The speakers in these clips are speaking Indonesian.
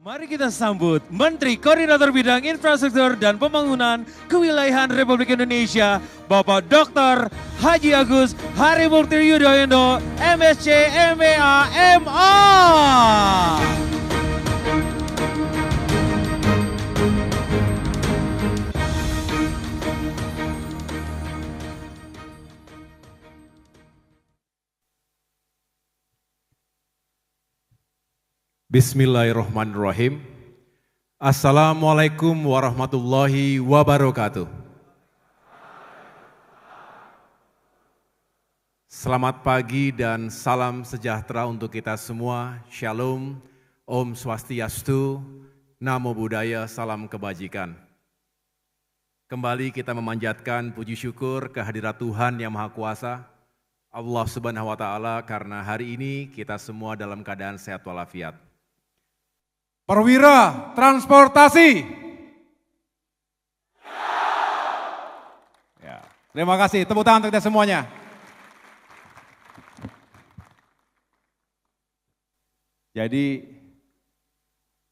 Mari kita sambut Menteri Koordinator Bidang Infrastruktur dan Pembangunan Kewilayahan Republik Indonesia, Bapak Dr. Haji Agus Harimurti Yudhoyono, MSc, MA, MA. Bismillahirrahmanirrahim. Assalamualaikum warahmatullahi wabarakatuh. Selamat pagi dan salam sejahtera untuk kita semua. Shalom, Om Swastiastu, Namo Buddhaya, salam kebajikan. Kembali kita memanjatkan puji syukur kehadirat Tuhan Yang Maha Kuasa, Allah Subhanahu wa Ta'ala, karena hari ini kita semua dalam keadaan sehat walafiat. Perwira transportasi. Ya, terima kasih, tepuk tangan untuk kita semuanya. Jadi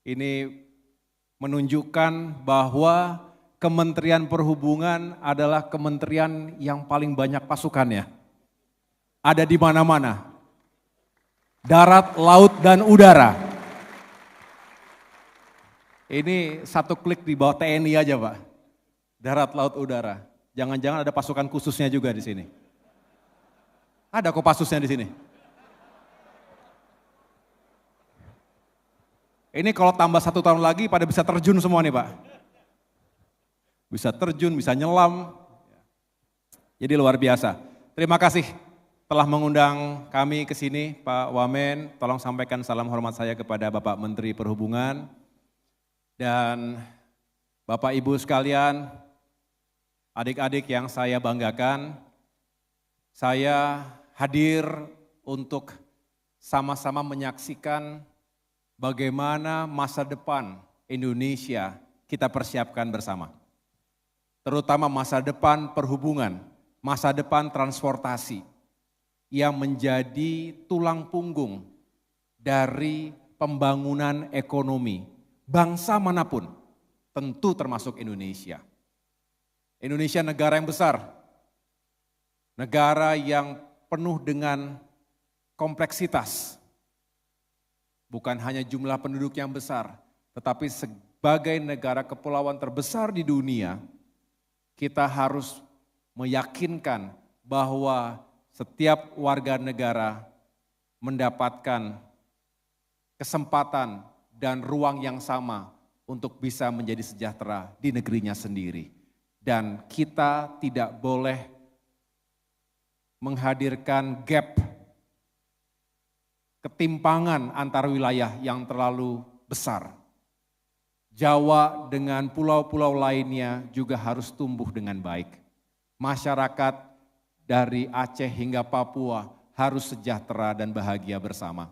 ini menunjukkan bahwa Kementerian Perhubungan adalah kementerian yang paling banyak pasukannya. Ada di mana-mana. Darat, laut, dan udara. Ini satu klik di bawah TNI aja Pak, darat, laut, udara. Jangan-jangan ada pasukan khususnya juga di sini. Ada Kopassusnya di sini. Ini kalau tambah 1 tahun lagi pada bisa terjun semua nih Pak. Bisa terjun, bisa nyelam. Jadi luar biasa. Terima kasih telah mengundang kami ke sini Pak Wamen. Tolong sampaikan salam hormat saya kepada Bapak Menteri Perhubungan. Dan Bapak Ibu sekalian, adik-adik yang saya banggakan, saya hadir untuk sama-sama menyaksikan bagaimana masa depan Indonesia kita persiapkan bersama. Terutama masa depan perhubungan, masa depan transportasi yang menjadi tulang punggung dari pembangunan ekonomi bangsa manapun, tentu termasuk Indonesia. Indonesia negara yang besar, negara yang penuh dengan kompleksitas. Bukan hanya jumlah penduduk yang besar, tetapi sebagai negara kepulauan terbesar di dunia, kita harus meyakinkan bahwa setiap warga negara mendapatkan kesempatan dan ruang yang sama untuk bisa menjadi sejahtera di negerinya sendiri. Dan kita tidak boleh menghadirkan gap, ketimpangan antar wilayah yang terlalu besar. Jawa dengan pulau-pulau lainnya juga harus tumbuh dengan baik. Masyarakat dari Aceh hingga Papua harus sejahtera dan bahagia bersama.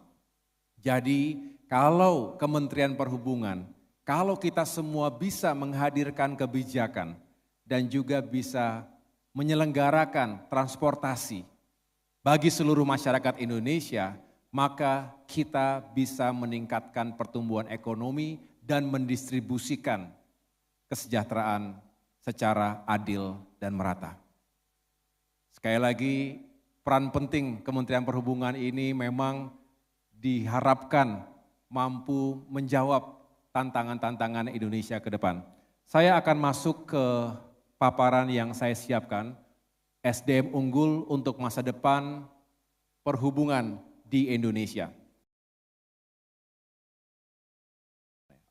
Jadi kalau Kementerian Perhubungan, kalau kita semua bisa menghadirkan kebijakan dan juga bisa menyelenggarakan transportasi bagi seluruh masyarakat Indonesia, maka kita bisa meningkatkan pertumbuhan ekonomi dan mendistribusikan kesejahteraan secara adil dan merata. Sekali lagi, peran penting Kementerian Perhubungan ini memang diharapkan mampu menjawab tantangan-tantangan Indonesia ke depan. Saya akan masuk ke paparan yang saya siapkan, SDM unggul untuk masa depan perhubungan di Indonesia.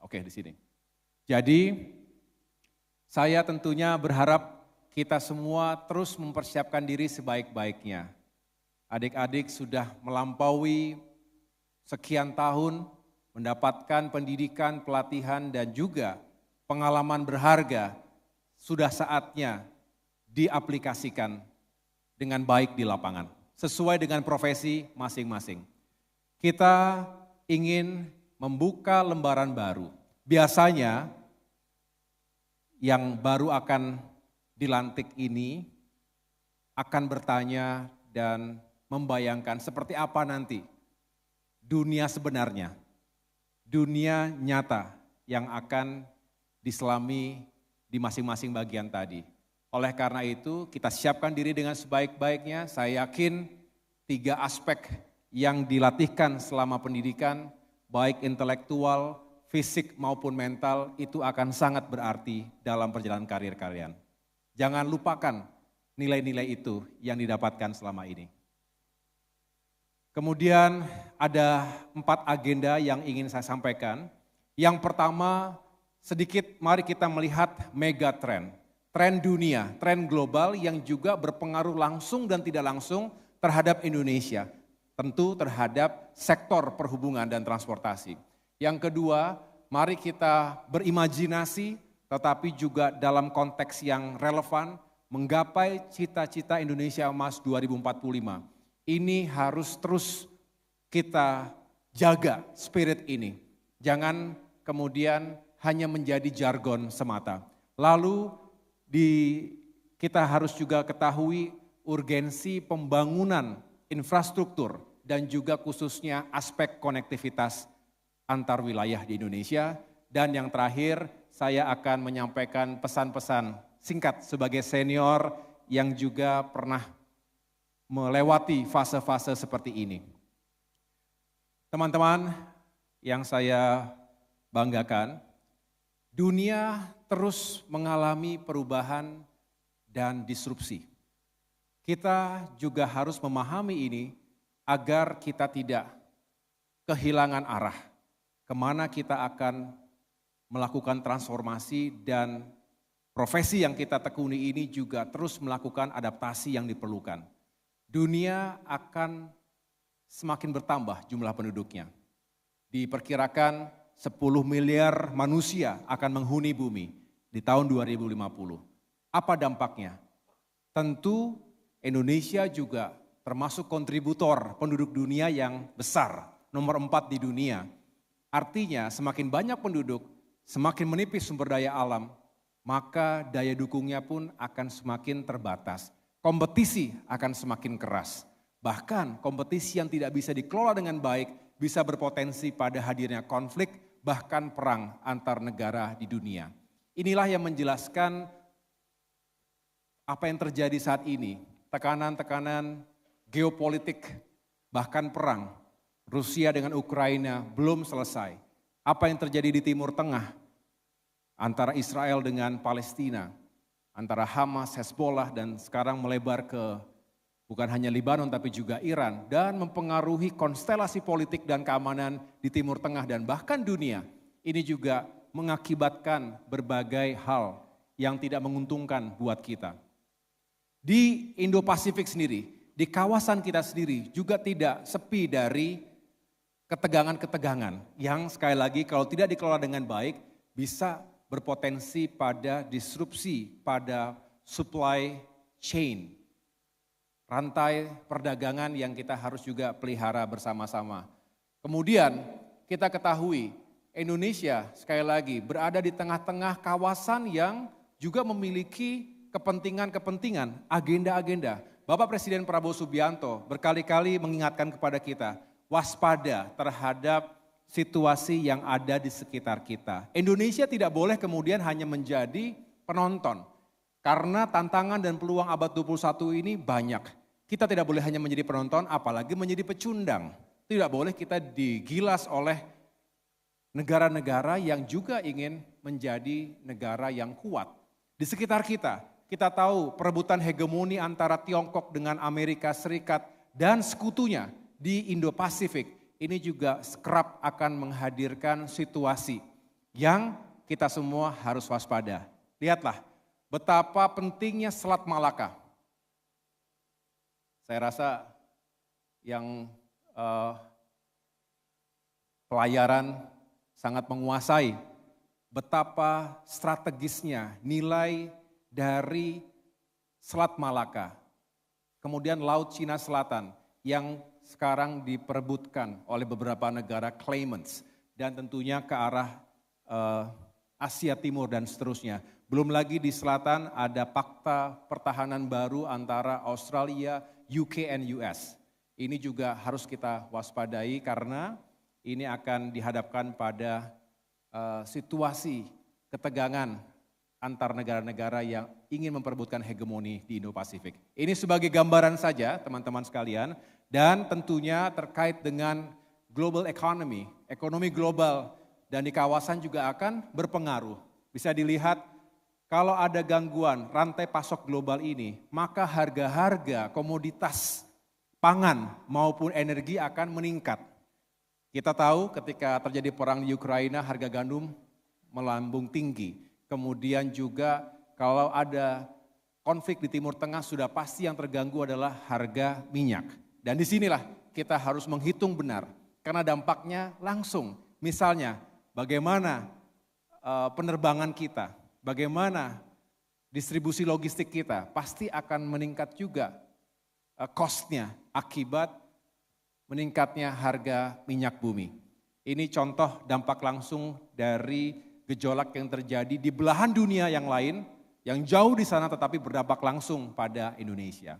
Oke, di sini. Jadi, saya tentunya berharap kita semua terus mempersiapkan diri sebaik-baiknya. Adik-adik sudah melampaui sekian tahun mendapatkan pendidikan, pelatihan, dan juga pengalaman berharga, sudah saatnya diaplikasikan dengan baik di lapangan, sesuai dengan profesi masing-masing. Kita ingin membuka lembaran baru. Biasanya yang baru akan dilantik ini akan bertanya dan membayangkan seperti apa nanti dunia sebenarnya. dunia nyata yang akan diselami di masing-masing bagian tadi. Oleh karena itu kita siapkan diri dengan sebaik-baiknya. Saya yakin 3 aspek yang dilatihkan selama pendidikan, baik intelektual, fisik maupun mental, itu akan sangat berarti dalam perjalanan karir kalian. Jangan lupakan nilai-nilai itu yang didapatkan selama ini. Kemudian ada 4 agenda yang ingin saya sampaikan. Yang pertama, sedikit mari kita melihat mega trend. Tren dunia, tren global yang juga berpengaruh langsung dan tidak langsung terhadap Indonesia. Tentu terhadap sektor perhubungan dan transportasi. Yang kedua, mari kita berimajinasi tetapi juga dalam konteks yang relevan menggapai cita-cita Indonesia Emas 2045. Ini harus terus kita jaga spirit ini. Jangan kemudian hanya menjadi jargon semata. Lalu kita harus juga ketahui urgensi pembangunan infrastruktur dan juga khususnya aspek konektivitas antar wilayah di Indonesia. Dan yang terakhir, saya akan menyampaikan pesan-pesan singkat sebagai senior yang juga pernah melewati fase-fase seperti ini. Teman-teman yang saya banggakan, dunia terus mengalami perubahan dan disrupsi. Kita juga harus memahami ini agar kita tidak kehilangan arah. Kemana kita akan melakukan transformasi dan profesi yang kita tekuni ini juga terus melakukan adaptasi yang diperlukan. Dunia akan semakin bertambah jumlah penduduknya. Diperkirakan 10 miliar manusia akan menghuni bumi di tahun 2050. Apa dampaknya? Tentu Indonesia juga termasuk kontributor penduduk dunia yang besar, nomor 4 di dunia. Artinya semakin banyak penduduk, semakin menipis sumber daya alam, maka daya dukungnya pun akan semakin terbatas. Kompetisi akan semakin keras. Bahkan kompetisi yang tidak bisa dikelola dengan baik bisa berpotensi pada hadirnya konflik, bahkan perang antar negara di dunia. Inilah yang menjelaskan apa yang terjadi saat ini. Tekanan-tekanan geopolitik, bahkan perang. Rusia dengan Ukraina belum selesai. Apa yang terjadi di Timur Tengah antara Israel dengan Palestina, antara Hamas, Hezbollah, dan sekarang melebar ke bukan hanya Lebanon tapi juga Iran, dan mempengaruhi konstelasi politik dan keamanan di Timur Tengah dan bahkan dunia. Ini juga mengakibatkan berbagai hal yang tidak menguntungkan buat kita. Di Indo-Pasifik sendiri, di kawasan kita sendiri juga tidak sepi dari ketegangan-ketegangan yang sekali lagi kalau tidak dikelola dengan baik bisa berpotensi pada disrupsi pada supply chain. Rantai perdagangan yang kita harus juga pelihara bersama-sama. Kemudian kita ketahui Indonesia sekali lagi berada di tengah-tengah kawasan yang juga memiliki kepentingan-kepentingan, agenda-agenda. Bapak Presiden Prabowo Subianto berkali-kali mengingatkan kepada kita, waspada terhadap situasi yang ada di sekitar kita. Indonesia tidak boleh kemudian hanya menjadi penonton. Karena tantangan dan peluang abad 21 ini banyak. Kita tidak boleh hanya menjadi penonton, apalagi menjadi pecundang. Tidak boleh kita digilas oleh negara-negara yang juga ingin menjadi negara yang kuat. Di sekitar kita tahu perebutan hegemoni antara Tiongkok dengan Amerika Serikat dan sekutunya di Indo-Pasifik. Ini juga kerap akan menghadirkan situasi yang kita semua harus waspada. Lihatlah betapa pentingnya Selat Malaka. Saya rasa yang pelayaran sangat menguasai betapa strategisnya nilai dari Selat Malaka. Kemudian Laut Cina Selatan yang sekarang diperebutkan oleh beberapa negara claimants dan tentunya ke arah Asia Timur dan seterusnya. Belum lagi di selatan ada fakta pertahanan baru antara Australia, UK, and US. Ini juga harus kita waspadai karena ini akan dihadapkan pada situasi ketegangan antar negara-negara yang ingin memperebutkan hegemoni di Indo-Pasifik. Ini sebagai gambaran saja teman-teman sekalian, dan tentunya terkait dengan global economy, ekonomi global dan di kawasan juga akan berpengaruh. Bisa dilihat kalau ada gangguan rantai pasok global ini, maka harga-harga komoditas pangan maupun energi akan meningkat. Kita tahu ketika terjadi perang di Ukraina, harga gandum melambung tinggi. Kemudian juga kalau ada konflik di Timur Tengah, sudah pasti yang terganggu adalah harga minyak. Dan disinilah kita harus menghitung benar, karena dampaknya langsung. Misalnya bagaimana penerbangan kita, bagaimana distribusi logistik kita, pasti akan meningkat juga cost-nya akibat meningkatnya harga minyak bumi. Ini contoh dampak langsung dari gejolak yang terjadi di belahan dunia yang lain, yang jauh di sana tetapi berdampak langsung pada Indonesia.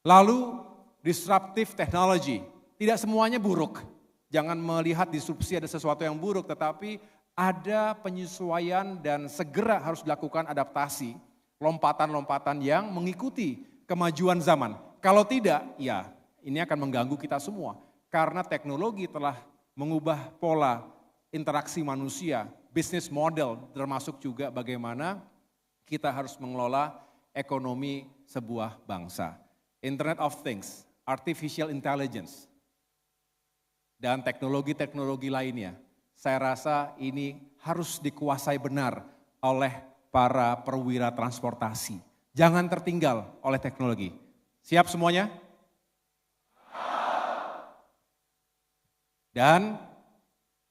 Lalu disruptive technology, tidak semuanya buruk. Jangan melihat disrupsi ada sesuatu yang buruk, tetapi ada penyesuaian dan segera harus dilakukan adaptasi, lompatan-lompatan yang mengikuti kemajuan zaman. Kalau tidak, ya ini akan mengganggu kita semua, karena teknologi telah mengubah pola interaksi manusia, bisnis model, termasuk juga bagaimana kita harus mengelola ekonomi sebuah bangsa. Internet of Things, Artificial Intelligence, dan teknologi-teknologi lainnya. Saya rasa ini harus dikuasai benar oleh para perwira transportasi. Jangan tertinggal oleh teknologi. Siap semuanya? Dan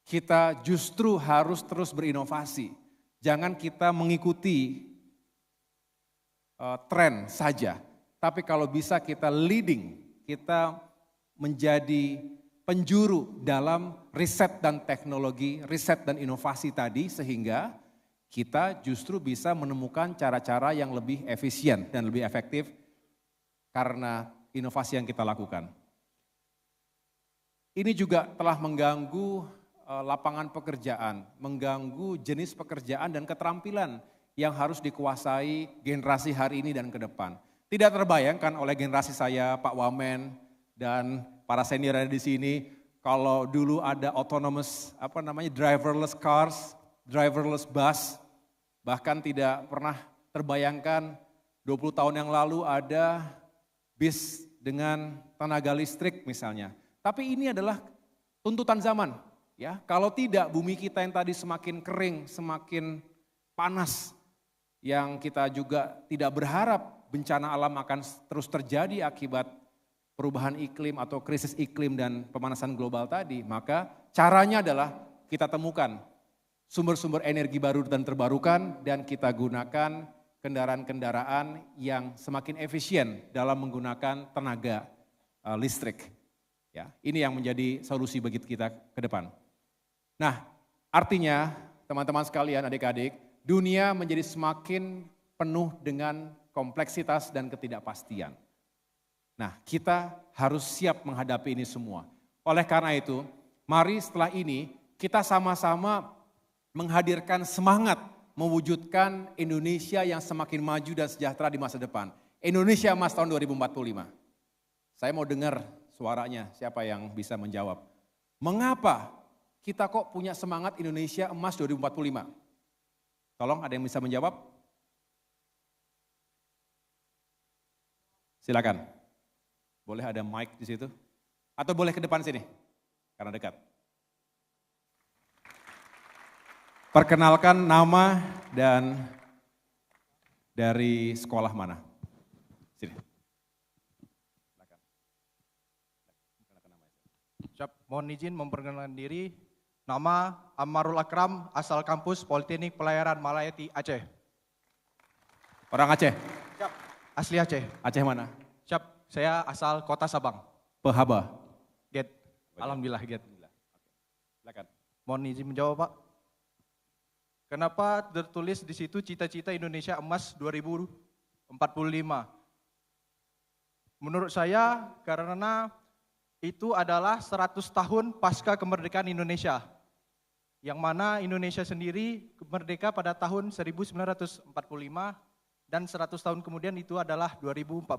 kita justru harus terus berinovasi. Jangan kita mengikuti tren saja. Tapi kalau bisa kita leading, kita menjadi penjuru dalam riset dan teknologi, riset dan inovasi tadi, sehingga kita justru bisa menemukan cara-cara yang lebih efisien dan lebih efektif karena inovasi yang kita lakukan. Ini juga telah mengganggu lapangan pekerjaan, mengganggu jenis pekerjaan dan keterampilan yang harus dikuasai generasi hari ini dan ke depan. Tidak terbayangkan oleh generasi saya, Pak Wamen, dan para senior di sini, kalau dulu ada autonomous, driverless cars, driverless bus, bahkan tidak pernah terbayangkan 20 tahun yang lalu ada bis dengan tenaga listrik misalnya. Tapi ini adalah tuntutan zaman, ya. Kalau tidak, bumi kita yang tadi semakin kering, semakin panas, yang kita juga tidak berharap bencana alam akan terus terjadi akibat perubahan iklim atau krisis iklim dan pemanasan global tadi, maka caranya adalah kita temukan sumber-sumber energi baru dan terbarukan dan kita gunakan kendaraan-kendaraan yang semakin efisien dalam menggunakan tenaga listrik. Ya, ini yang menjadi solusi bagi kita ke depan. Nah, artinya teman-teman sekalian, adik-adik, dunia menjadi semakin penuh dengan kompleksitas dan ketidakpastian. Nah, kita harus siap menghadapi ini semua. Oleh karena itu, mari setelah ini kita sama-sama menghadirkan semangat mewujudkan Indonesia yang semakin maju dan sejahtera di masa depan. Indonesia Emas tahun 2045. Saya mau dengar suaranya, siapa yang bisa menjawab. Mengapa kita kok punya semangat Indonesia Emas 2045? Tolong ada yang bisa menjawab? Silakan. Boleh ada mic di situ? Atau boleh ke depan sini? Karena dekat. Perkenalkan nama dan dari sekolah mana? Sini. Siap, mohon izin memperkenalkan diri. Nama Amarul Akram, asal kampus Politeknik Pelayaran Malayati, Aceh. Orang Aceh? Siap, asli Aceh. Aceh mana? Siap, saya asal Kota Sabang. Pehaba. Get, alhamdulillah get. Silakan. Mohon izin menjawab Pak. Kenapa tertulis di situ cita-cita Indonesia Emas 2045? Menurut saya karena itu adalah 100 tahun pasca kemerdekaan Indonesia. Yang mana Indonesia sendiri merdeka pada tahun 1945 dan 100 tahun kemudian itu adalah 2045.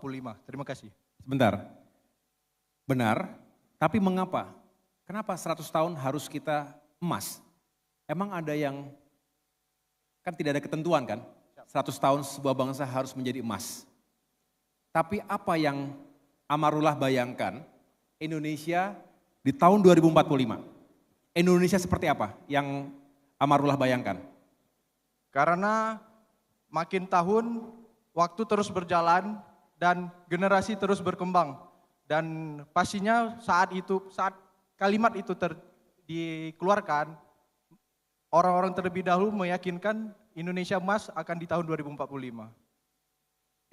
Terima kasih. Sebentar. Benar, tapi mengapa? Kenapa 100 tahun harus kita emas? Emang ada yang, kan tidak ada ketentuan kan? 100 tahun sebuah bangsa harus menjadi emas. Tapi apa yang Amarullah bayangkan, Indonesia di tahun 2045. Indonesia seperti apa yang Amarullah bayangkan? Karena makin tahun waktu terus berjalan dan generasi terus berkembang. Dan pastinya saat kalimat itu dikeluarkan, orang-orang terlebih dahulu meyakinkan Indonesia emas akan di tahun 2045.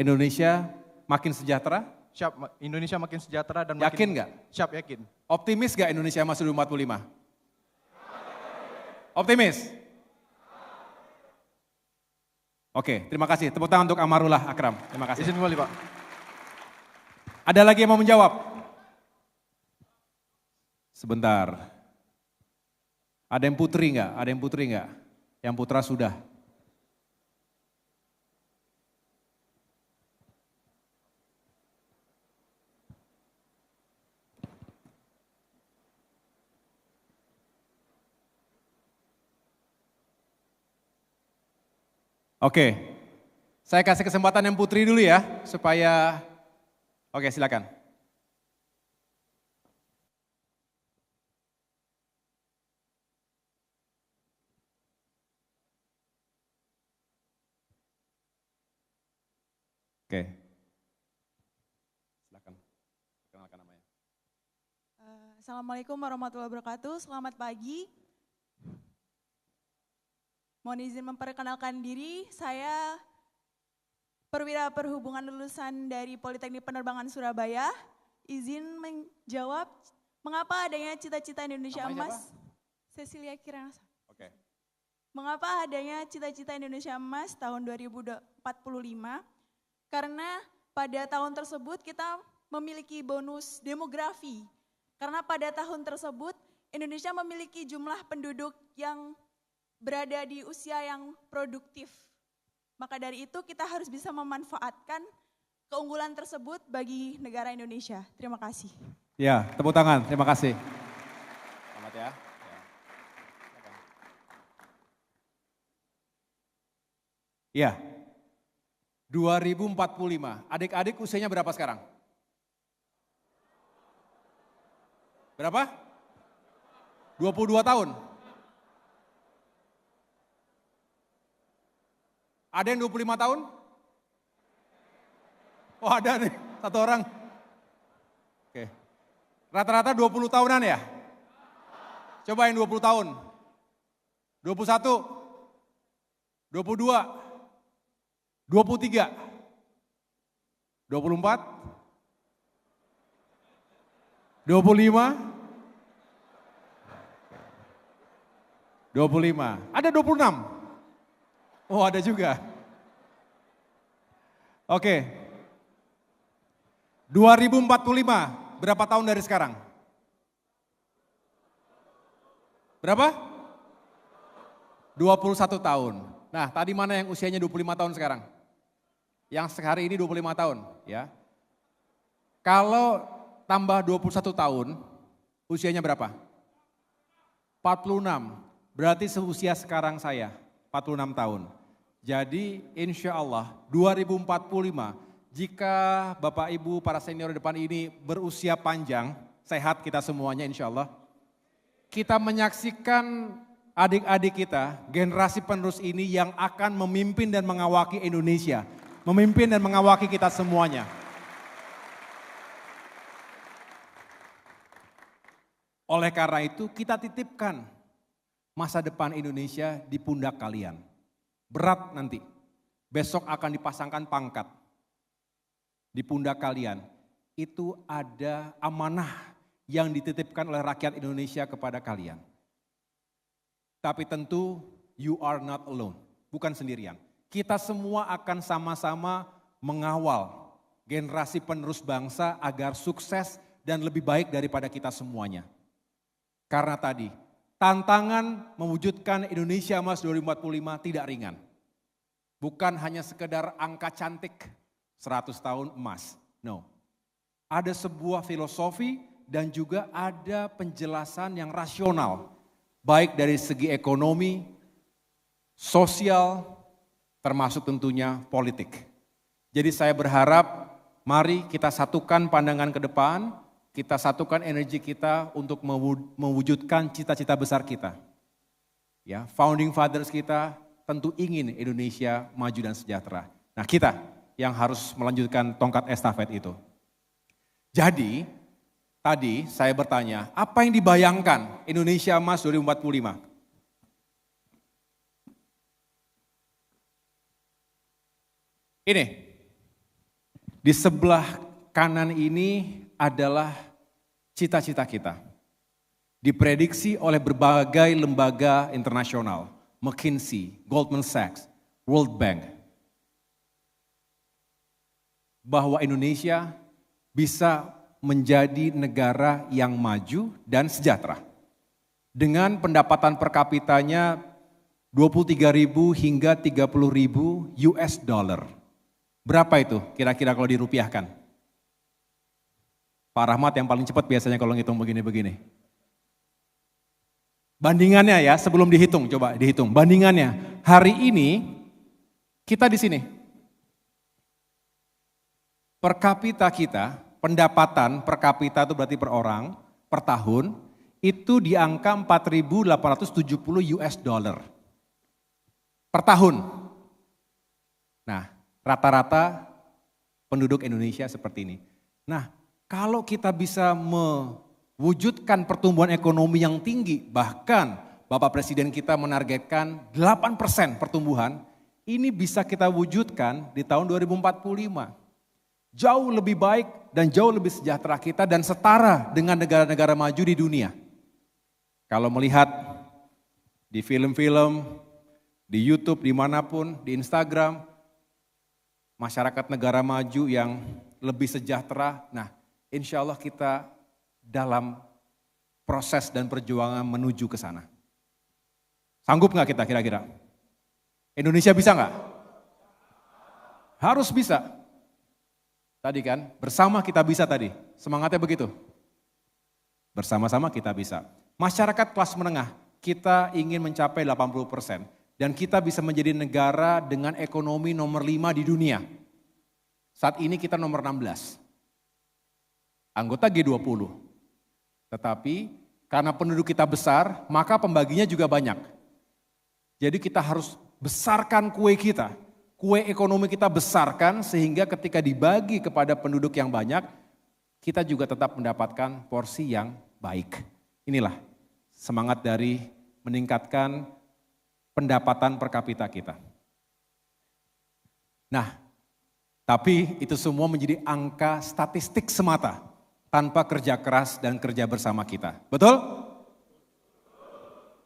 Indonesia makin sejahtera? Siap, Indonesia makin sejahtera dan Yakin nggak? Siap, yakin. Optimis nggak Indonesia emas 2045? Optimis? Oke, terima kasih. Tepuk tangan untuk Amarullah Akram. Terima kasih. Izin kembali, Pak. Ada lagi yang mau menjawab? Sebentar. Ada yang putri nggak? Ada yang putri nggak? Yang putra sudah. Oke, saya kasih kesempatan yang putri dulu ya, supaya, oke silakan. Oke, silakan, perkenalkan namanya. Assalamualaikum warahmatullahi wabarakatuh, selamat pagi. Mohon izin memperkenalkan diri, saya perwira perhubungan lulusan dari Politeknik Penerbangan Surabaya. Izin menjawab, mengapa adanya cita-cita Indonesia Namanya Emas? Cecilia Kiranasa. Oke. Mengapa adanya cita-cita Indonesia Emas tahun 2045? Karena pada tahun tersebut kita memiliki bonus demografi. Karena pada tahun tersebut Indonesia memiliki jumlah penduduk yang berada di usia yang produktif. Maka dari itu kita harus bisa memanfaatkan keunggulan tersebut bagi negara Indonesia. Terima kasih. Ya, tepuk tangan, terima kasih. Selamat ya. Ya, 2045, adik-adik usianya berapa sekarang? Berapa? 22 tahun. Ada yang 25 tahun? Oh ada nih, satu orang. Oke. Rata-rata 20 tahunan ya? Coba yang 20 tahun. 21, 22, 23, 24, 25, 25. Ada 26? Oh ada juga. Oke. 2045, berapa tahun dari sekarang? Berapa? 21 tahun. Nah tadi mana yang usianya 25 tahun sekarang? Yang hari ini 25 tahun ya. Kalau tambah 21 tahun, usianya berapa? 46, berarti seusia sekarang saya, 46 tahun. Jadi insya Allah 2045, jika Bapak Ibu para senior di depan ini berusia panjang, sehat kita semuanya insya Allah, kita menyaksikan adik-adik kita, generasi penerus ini yang akan memimpin dan mengawaki Indonesia, memimpin dan mengawaki kita semuanya. Oleh karena itu kita titipkan masa depan Indonesia di pundak kalian. Berat nanti, besok akan dipasangkan pangkat di pundak kalian. Itu ada amanah yang dititipkan oleh rakyat Indonesia kepada kalian. Tapi tentu you are not alone, bukan sendirian. Kita semua akan sama-sama mengawal generasi penerus bangsa agar sukses dan lebih baik daripada kita semuanya. Karena tadi, tantangan mewujudkan Indonesia Emas 2045 tidak ringan. Bukan hanya sekedar angka cantik 100 tahun emas. No. Ada sebuah filosofi dan juga ada penjelasan yang rasional. Baik dari segi ekonomi, sosial, termasuk tentunya politik. Jadi saya berharap mari kita satukan pandangan ke depan, kita satukan energi kita untuk mewujudkan cita-cita besar kita. Ya, founding fathers kita tentu ingin Indonesia maju dan sejahtera. Nah, kita yang harus melanjutkan tongkat estafet itu. Jadi, tadi saya bertanya, apa yang dibayangkan Indonesia Emas 2045? Ini, di sebelah kanan ini adalah cita-cita kita. Diprediksi oleh berbagai lembaga internasional, McKinsey, Goldman Sachs, World Bank, bahwa Indonesia bisa menjadi negara yang maju dan sejahtera. Dengan pendapatan per kapitanya 23.000 hingga 30.000 US dollar. Berapa itu kira-kira kalau dirupiahkan? Pak Rahmat yang paling cepat biasanya kalau ngitung begini-begini. Bandingannya ya, sebelum dihitung, coba dihitung. Bandingannya, hari ini kita di sini. Per kapita kita, pendapatan per kapita itu berarti per orang, per tahun, itu di angka 4.870 US dollar. Per tahun. Nah, rata-rata penduduk Indonesia seperti ini. Nah, kalau kita bisa mewujudkan pertumbuhan ekonomi yang tinggi, bahkan Bapak Presiden kita menargetkan 8% pertumbuhan, ini bisa kita wujudkan di tahun 2045. Jauh lebih baik dan jauh lebih sejahtera kita dan setara dengan negara-negara maju di dunia. Kalau melihat di film-film, di YouTube, dimanapun, di Instagram, masyarakat negara maju yang lebih sejahtera, nah insya Allah kita dalam proses dan perjuangan menuju ke sana. Sanggup nggak kita kira-kira? Indonesia bisa nggak? Harus bisa. Tadi kan, bersama kita bisa tadi, semangatnya begitu. Bersama-sama kita bisa. Masyarakat kelas menengah, kita ingin mencapai 80%. Dan kita bisa menjadi negara dengan ekonomi nomor 5 di dunia. Saat ini kita nomor 16. Anggota G20. Tetapi karena penduduk kita besar, maka pembaginya juga banyak. Jadi kita harus besarkan kue kita. Kue ekonomi kita besarkan sehingga ketika dibagi kepada penduduk yang banyak, kita juga tetap mendapatkan porsi yang baik. Inilah semangat dari meningkatkan pendapatan per kapita kita. Nah, tapi itu semua menjadi angka statistik semata tanpa kerja keras dan kerja bersama kita. Betul?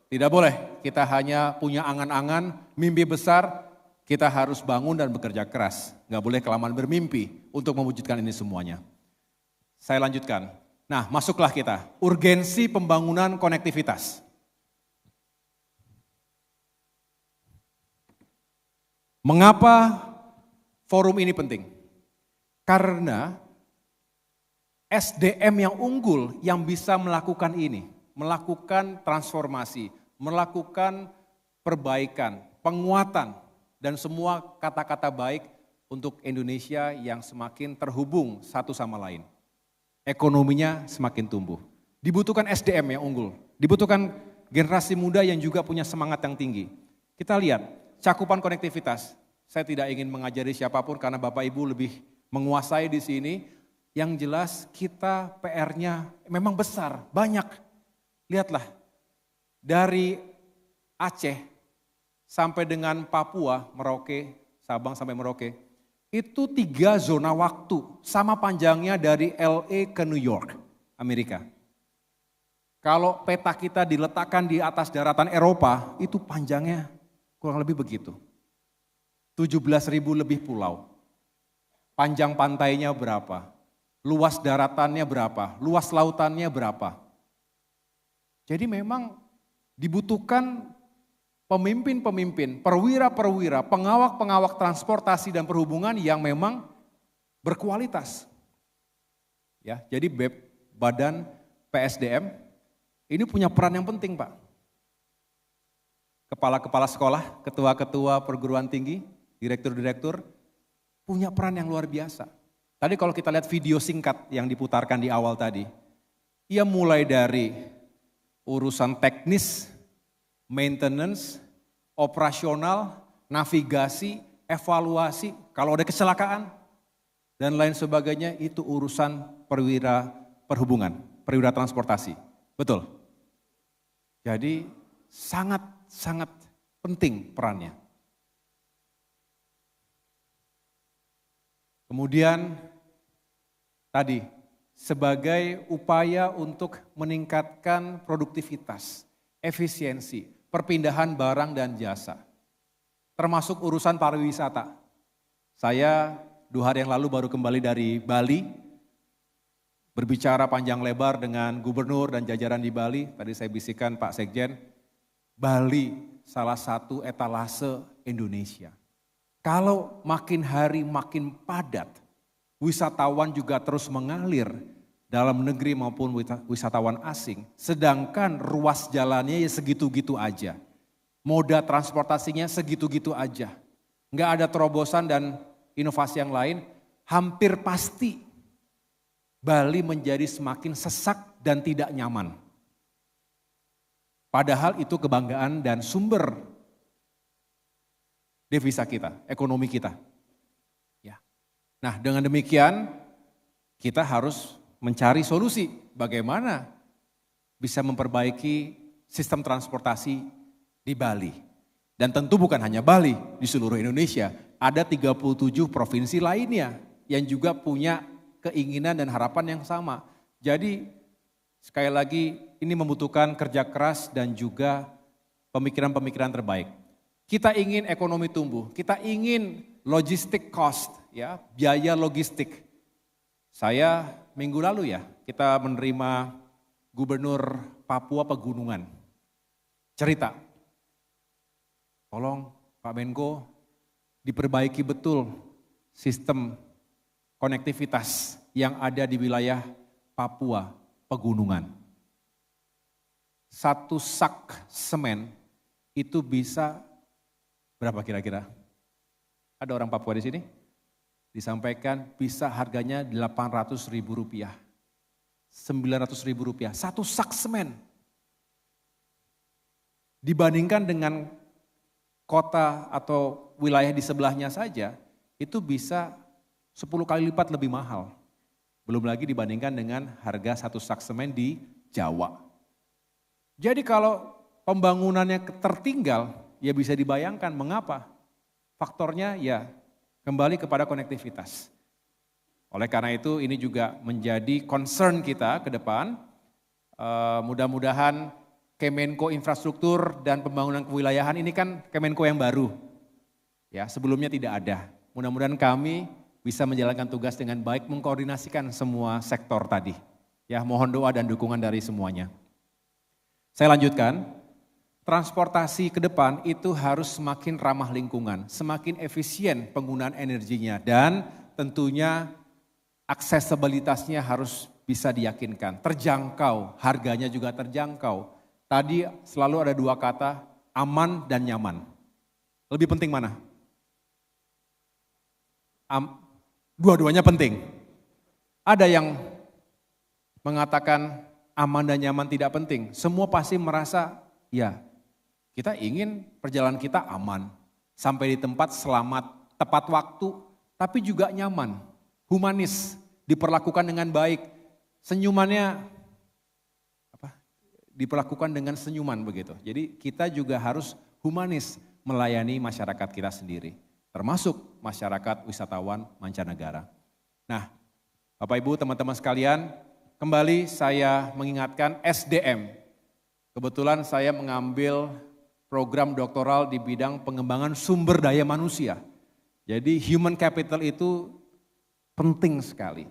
Tidak boleh kita hanya punya angan-angan, mimpi besar, kita harus bangun dan bekerja keras. Nggak boleh kelamaan bermimpi untuk mewujudkan ini semuanya. Saya lanjutkan. Nah, masuklah kita. Urgensi pembangunan konektivitas. Mengapa forum ini penting? Karena SDM yang unggul yang bisa melakukan ini, melakukan transformasi, melakukan perbaikan, penguatan, dan semua kata-kata baik untuk Indonesia yang semakin terhubung satu sama lain. Ekonominya semakin tumbuh. Dibutuhkan SDM yang unggul, dibutuhkan generasi muda yang juga punya semangat yang tinggi. Kita lihat cakupan konektivitas. Saya tidak ingin mengajari siapapun karena Bapak Ibu lebih menguasai di sini. Yang jelas kita PR-nya memang besar, banyak. Lihatlah, dari Aceh sampai dengan Papua, Merauke, Sabang sampai Merauke, itu 3 zona waktu, sama panjangnya dari LA ke New York, Amerika. Kalau peta kita diletakkan di atas daratan Eropa, itu panjangnya kurang lebih begitu. 17.000 lebih pulau. Panjang pantainya berapa? luas daratannya berapa, luas lautannya berapa. Jadi memang dibutuhkan pemimpin-pemimpin, perwira-perwira, pengawak-pengawak transportasi dan perhubungan yang memang berkualitas. Ya, jadi Badan PSDM ini punya peran yang penting, Pak. Kepala-kepala sekolah, ketua-ketua perguruan tinggi, direktur-direktur punya peran yang luar biasa. Tadi kalau kita lihat video singkat yang diputarkan di awal tadi, ia mulai dari urusan teknis, maintenance, operasional, navigasi, evaluasi, kalau ada kecelakaan, dan lain sebagainya itu urusan perwira perhubungan, perwira transportasi. Betul? Jadi sangat penting perannya. Kemudian tadi sebagai upaya untuk meningkatkan produktivitas, efisiensi, perpindahan barang dan jasa. Termasuk urusan pariwisata. Saya 2 hari yang lalu baru kembali dari Bali, berbicara panjang lebar dengan gubernur dan jajaran di Bali. Tadi saya bisikan Pak Sekjen, Bali salah satu etalase Indonesia. Kalau makin hari makin padat, wisatawan juga terus mengalir dalam negeri maupun wisatawan asing. Sedangkan ruas jalannya ya segitu-gitu aja. Moda transportasinya segitu-gitu aja. Nggak ada terobosan dan inovasi yang lain, hampir pasti Bali menjadi semakin sesak dan tidak nyaman. Padahal itu kebanggaan dan sumber devisa kita, ekonomi kita. Ya. Nah, dengan demikian kita harus mencari solusi bagaimana bisa memperbaiki sistem transportasi di Bali. Dan tentu bukan hanya Bali, di seluruh Indonesia ada 37 provinsi lainnya yang juga punya keinginan dan harapan yang sama. Jadi sekali lagi ini membutuhkan kerja keras dan juga pemikiran-pemikiran terbaik. Kita ingin ekonomi tumbuh, kita ingin logistik cost, ya, biaya logistik. Saya minggu lalu ya, kita menerima Gubernur Papua Pegunungan. Cerita, tolong Pak Menko diperbaiki betul sistem konektivitas yang ada di wilayah Papua Pegunungan. 1 sak semen itu bisa berapa kira-kira? Ada orang Papua di sini? Disampaikan bisa harganya Rp800.000. Rp900.000. 1 sak semen. Dibandingkan dengan kota atau wilayah di sebelahnya saja, itu bisa 10 kali lipat lebih mahal. Belum lagi dibandingkan dengan harga 1 sak semen di Jawa. Jadi kalau pembangunannya tertinggal, ya bisa dibayangkan mengapa. Faktornya ya kembali kepada konektivitas. Oleh karena itu ini juga menjadi concern kita ke depan. Mudah-mudahan Kemenko Infrastruktur dan Pembangunan Kewilayahan ini kan Kemenko yang baru. Ya, sebelumnya tidak ada. Mudah-mudahan kami bisa menjalankan tugas dengan baik, mengkoordinasikan semua sektor tadi. Ya, mohon doa dan dukungan dari semuanya. Saya lanjutkan, transportasi ke depan itu harus semakin ramah lingkungan, semakin efisien penggunaan energinya, dan tentunya aksesibilitasnya harus bisa diyakinkan, terjangkau, harganya juga terjangkau. Tadi selalu ada 2 kata, aman dan nyaman. Lebih penting mana? Dua-duanya penting. Ada yang mengatakan aman dan nyaman tidak penting. Semua pasti merasa, ya kita ingin perjalanan kita aman. Sampai di tempat selamat, tepat waktu, tapi juga nyaman. Humanis, diperlakukan dengan baik. Senyumannya diperlakukan dengan senyuman begitu. Jadi kita juga harus humanis melayani masyarakat kita sendiri. Termasuk masyarakat wisatawan mancanegara. Nah, Bapak Ibu teman-teman sekalian, kembali saya mengingatkan SDM. Kebetulan saya mengambil program doktoral di bidang pengembangan sumber daya manusia. Jadi human capital itu penting sekali.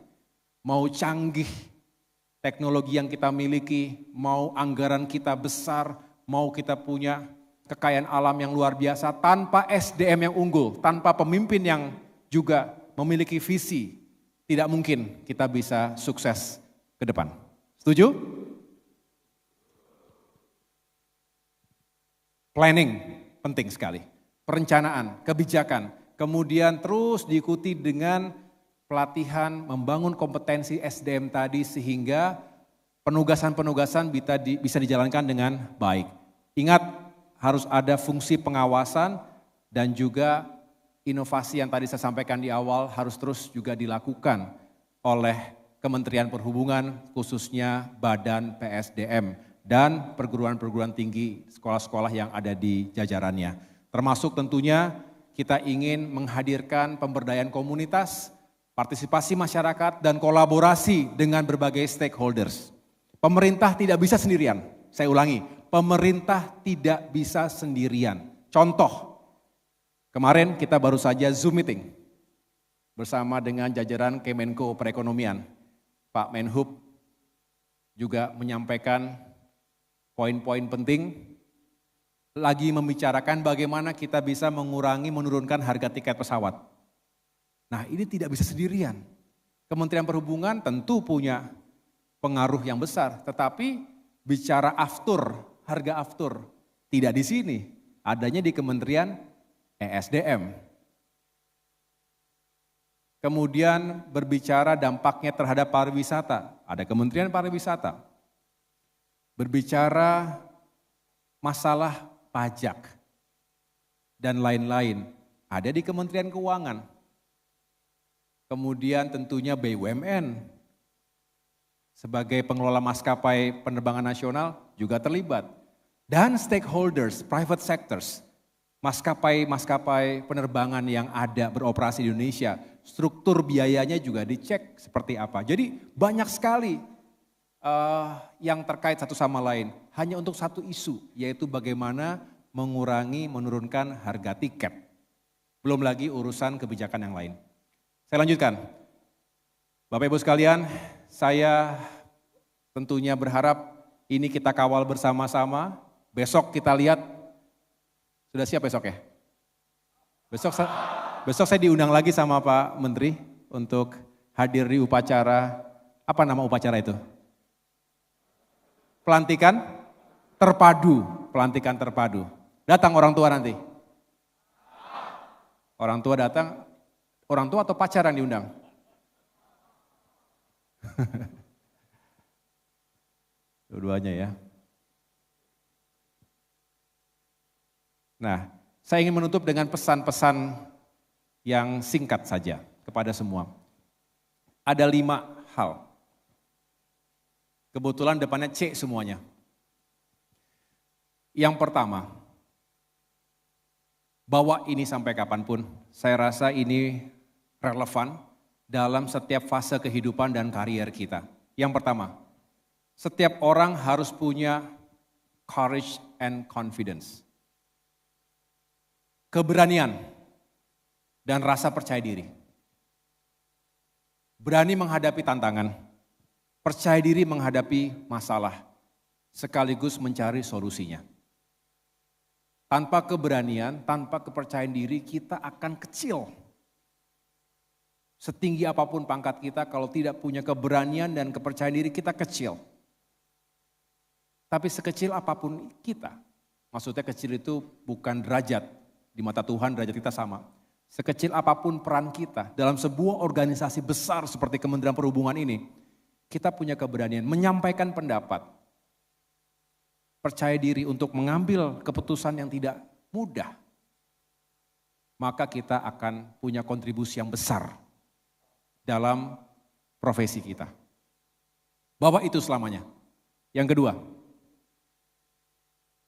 mau canggih teknologi yang kita miliki, mau anggaran kita besar, mau kita punya kekayaan alam yang luar biasa, tanpa SDM yang unggul, tanpa pemimpin yang juga memiliki visi, tidak mungkin kita bisa sukses ke depan. Setuju? Planning penting sekali, perencanaan, kebijakan, kemudian terus diikuti dengan pelatihan, membangun kompetensi SDM tadi sehingga penugasan-penugasan bisa dijalankan dengan baik. Ingat, harus ada fungsi pengawasan dan juga inovasi yang tadi saya sampaikan di awal harus terus juga dilakukan oleh Kementerian Perhubungan, khususnya Badan PSDM dan perguruan-perguruan tinggi sekolah-sekolah yang ada di jajarannya. Termasuk tentunya kita ingin menghadirkan pemberdayaan komunitas, partisipasi masyarakat, dan kolaborasi dengan berbagai stakeholders. Pemerintah tidak bisa sendirian, saya ulangi, pemerintah tidak bisa sendirian. Contoh, kemarin kita baru saja Zoom meeting bersama dengan jajaran Kemenko Perekonomian. Pak Menhub juga menyampaikan poin-poin penting, lagi membicarakan bagaimana kita bisa menurunkan harga tiket pesawat. Nah, ini tidak bisa sendirian. Kementerian Perhubungan tentu punya pengaruh yang besar, tetapi bicara aftur, harga aftur, tidak di sini, adanya di Kementerian ESDM. Kemudian berbicara dampaknya terhadap pariwisata, ada Kementerian Pariwisata. Berbicara masalah pajak dan lain-lain, ada di Kementerian Keuangan. Kemudian tentunya BUMN sebagai pengelola maskapai penerbangan nasional juga terlibat. Dan stakeholders, private sectors, maskapai penerbangan yang ada beroperasi di Indonesia, struktur biayanya juga dicek seperti apa. Jadi banyak sekali yang terkait satu sama lain, hanya untuk satu isu, yaitu bagaimana menurunkan harga tiket. Belum lagi urusan kebijakan yang lain. Saya lanjutkan. Bapak Ibu sekalian, saya tentunya berharap ini kita kawal bersama-sama. Besok kita lihat, sudah siap besok ya? Besok saya diundang lagi sama Pak Menteri untuk hadir di upacara, apa nama upacara itu? Pelantikan terpadu. Datang orang tua nanti. Orang tua datang, orang tua atau pacar yang diundang? Dua-duanya ya. Nah, saya ingin menutup dengan pesan-pesan yang singkat saja kepada semua. Ada 5 hal. Kebetulan depannya C semuanya. Yang pertama, bawa ini sampai kapanpun, saya rasa ini relevan dalam setiap fase kehidupan dan karier kita. Yang pertama, setiap orang harus punya courage and confidence. Keberanian dan rasa percaya diri. Berani menghadapi tantangan. Percaya diri menghadapi masalah, sekaligus mencari solusinya. Tanpa keberanian, tanpa kepercayaan diri, kita akan kecil. Setinggi apapun pangkat kita, kalau tidak punya keberanian dan kepercayaan diri, kita kecil. Tapi sekecil apapun kita, maksudnya kecil itu bukan derajat, di mata Tuhan derajat kita sama. Sekecil apapun peran kita dalam sebuah organisasi besar seperti Kementerian Perhubungan ini, kita punya keberanian menyampaikan pendapat, percaya diri untuk mengambil keputusan yang tidak mudah, maka kita akan punya kontribusi yang besar dalam profesi kita. Bawa itu selamanya. Yang kedua,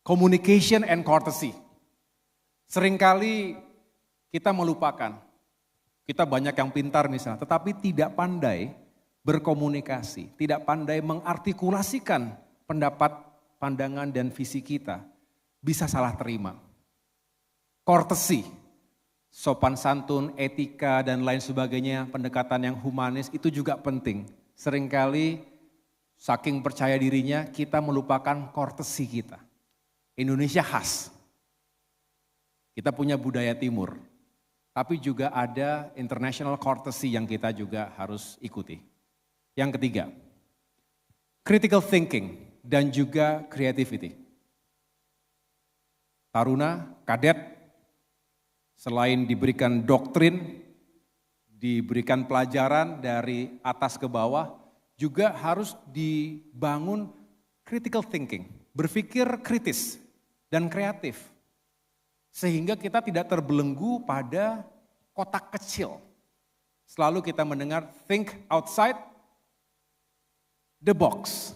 communication and courtesy. Seringkali kita melupakan, kita banyak yang pintar misalnya, tetapi tidak pandai berkomunikasi, tidak pandai mengartikulasikan pendapat, pandangan dan visi kita, bisa salah terima. Courtesy, sopan santun, etika dan lain sebagainya, pendekatan yang humanis itu juga penting. Seringkali saking percaya dirinya kita melupakan courtesy kita. Indonesia khas. Kita punya budaya timur. Tapi juga ada international courtesy yang kita juga harus ikuti. Yang ketiga, critical thinking dan juga creativity. Taruna, kadet, selain diberikan doktrin, diberikan pelajaran dari atas ke bawah, juga harus dibangun critical thinking, berpikir kritis dan kreatif. Sehingga kita tidak terbelenggu pada kotak kecil. Selalu kita mendengar think outside the box.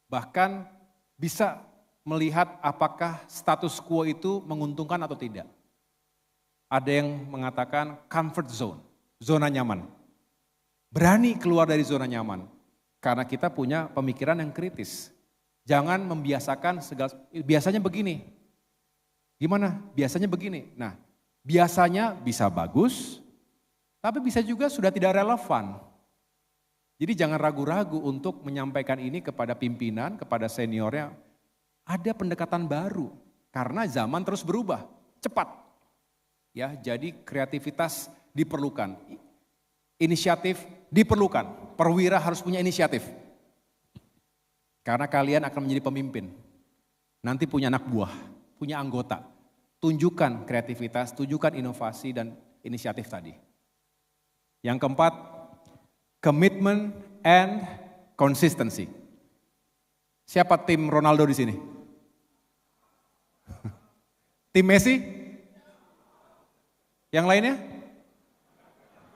Bahkan bisa melihat apakah status quo itu menguntungkan atau tidak. Ada yang mengatakan comfort zone, zona nyaman. Berani keluar dari zona nyaman. Karena kita punya pemikiran yang kritis. Jangan membiasakan segala, biasanya begini. Gimana? Biasanya begini. Nah, biasanya bisa bagus, tapi bisa juga sudah tidak relevan. Jadi jangan ragu-ragu untuk menyampaikan ini kepada pimpinan, kepada seniornya. Ada pendekatan baru, karena zaman terus berubah, cepat. Ya, jadi kreativitas diperlukan, inisiatif diperlukan, perwira harus punya inisiatif. Karena kalian akan menjadi pemimpin. Nanti punya anak buah, punya anggota. Tunjukkan kreativitas, tunjukkan inovasi dan inisiatif tadi. Yang keempat, commitment and consistency. Siapa tim Ronaldo di sini? Tim Messi? Yang lainnya?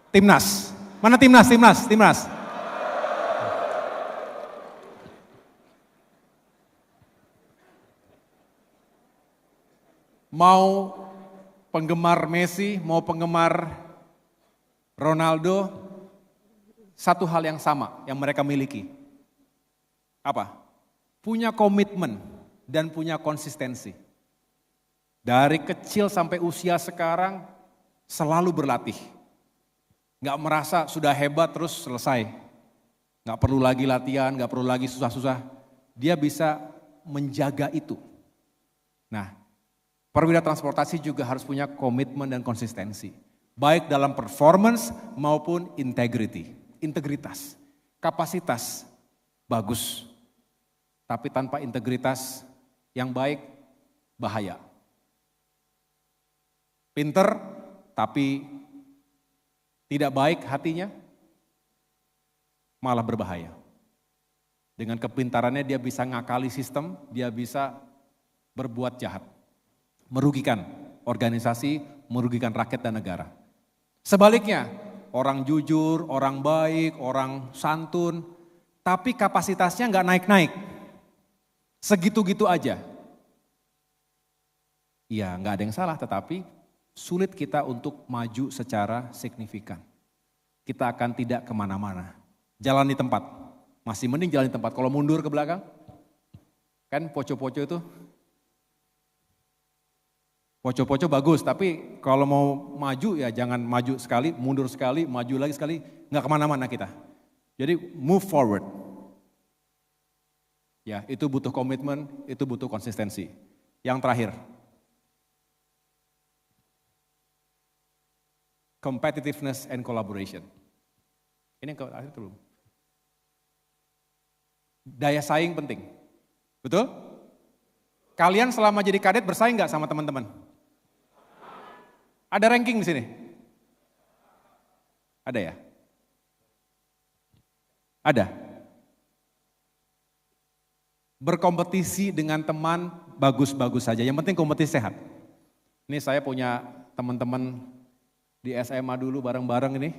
Timnas. Mana timnas? Mau penggemar Messi, mau penggemar Ronaldo, satu hal yang sama yang mereka miliki. Apa? Punya komitmen dan punya konsistensi. Dari kecil sampai usia sekarang selalu berlatih. Gak merasa sudah hebat terus selesai. Gak perlu lagi latihan, gak perlu lagi susah-susah. Dia bisa menjaga itu. Nah, perwira transportasi juga harus punya komitmen dan konsistensi. Baik dalam performance maupun integritas. Kapasitas bagus. Tapi tanpa integritas yang baik bahaya. Pinter tapi tidak baik hatinya malah berbahaya. Dengan kepintarannya dia bisa ngakali sistem, dia bisa berbuat jahat. Merugikan organisasi, merugikan rakyat dan negara. Sebaliknya, orang jujur, orang baik, orang santun, tapi kapasitasnya nggak naik-naik. Segitu-gitu aja. Ya nggak ada yang salah, tetapi sulit kita untuk maju secara signifikan. Kita akan tidak kemana-mana. Jalan di tempat, masih mending jalan di tempat. Kalau mundur ke belakang, kan poco-poco itu, poco-poco bagus, tapi kalau mau maju ya jangan maju sekali, mundur sekali, maju lagi sekali, nggak kemana-mana kita. Jadi move forward. Ya itu butuh komitmen, itu butuh konsistensi. Yang terakhir, competitiveness and collaboration. Ini yang terakhir belum. Daya saing penting, betul? Kalian selama jadi kadet bersaing nggak sama teman-teman? Ada ranking di sini? Ada ya? Ada. Berkompetisi dengan teman bagus-bagus saja, yang penting kompetisi sehat. Ini saya punya teman-teman di SMA dulu bareng-bareng ini,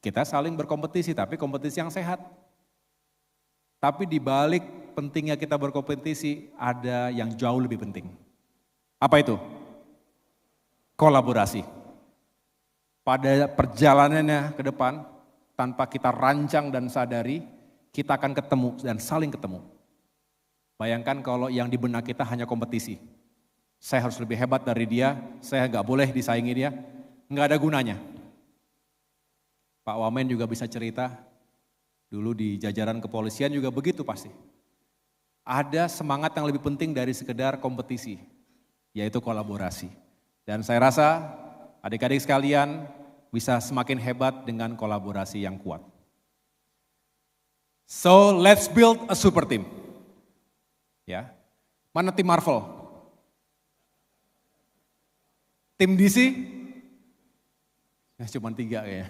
kita saling berkompetisi tapi kompetisi yang sehat. Tapi di balik pentingnya kita berkompetisi ada yang jauh lebih penting. Apa itu? Kolaborasi. Pada perjalanannya ke depan, tanpa kita rancang dan sadari, kita akan ketemu dan saling ketemu. Bayangkan kalau yang di benak kita hanya kompetisi. Saya harus lebih hebat dari dia, saya nggak boleh disaingi dia, nggak ada gunanya. Pak Wamen juga bisa cerita, dulu di jajaran kepolisian juga begitu pasti. Ada semangat yang lebih penting dari sekedar kompetisi, yaitu kolaborasi. Dan saya rasa adik-adik sekalian bisa semakin hebat dengan kolaborasi yang kuat. So let's build a super team. Ya, mana tim Marvel? Tim DC? Ya, cuma 3 kayaknya.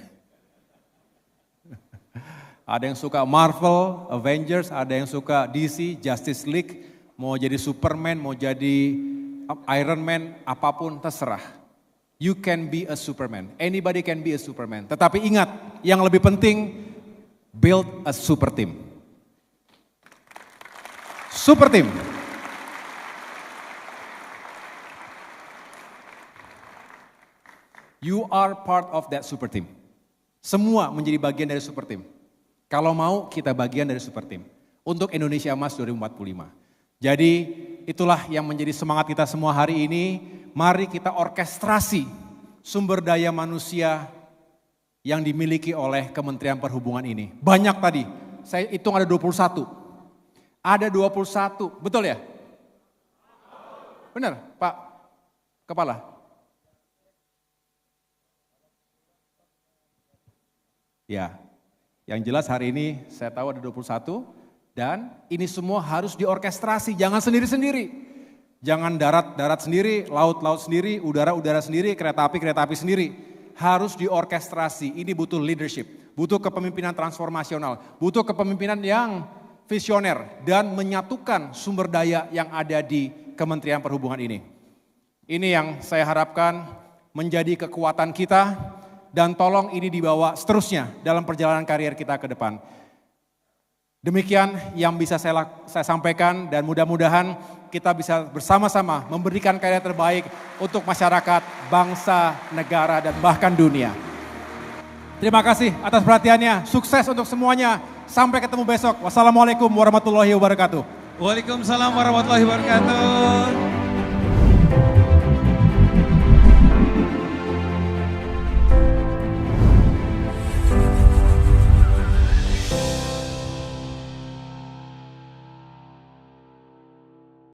Ada yang suka Marvel, Avengers, ada yang suka DC, Justice League, mau jadi Superman, mau jadi Iron Man, apapun terserah. You can be a Superman, anybody can be a Superman. Tetapi ingat, yang lebih penting, build a super team. Super team. You are part of that super team. Semua menjadi bagian dari super team. Kalau mau kita bagian dari super team. Untuk Indonesia Emas 2045. Jadi itulah yang menjadi semangat kita semua hari ini. Mari kita orkestrasi sumber daya manusia yang dimiliki oleh Kementerian Perhubungan ini. Banyak tadi, saya hitung ada 21. Ada 21, betul ya? Benar Pak Kepala? Ya, yang jelas hari ini saya tahu ada 21 dan ini semua harus diorkestrasi, jangan sendiri-sendiri. Jangan darat-darat sendiri, laut-laut sendiri, udara-udara sendiri, kereta api sendiri. Harus diorkestrasi, ini butuh leadership, butuh kepemimpinan transformasional, butuh kepemimpinan yang visioner dan menyatukan sumber daya yang ada di Kementerian Perhubungan ini. Ini yang saya harapkan menjadi kekuatan kita. Dan tolong ini dibawa seterusnya dalam perjalanan karier kita ke depan. Demikian yang bisa saya sampaikan dan mudah-mudahan kita bisa bersama-sama memberikan karya terbaik untuk masyarakat, bangsa, negara, dan bahkan dunia. Terima kasih atas perhatiannya, sukses untuk semuanya. Sampai ketemu besok. Wassalamualaikum warahmatullahi wabarakatuh. Waalaikumsalam warahmatullahi wabarakatuh.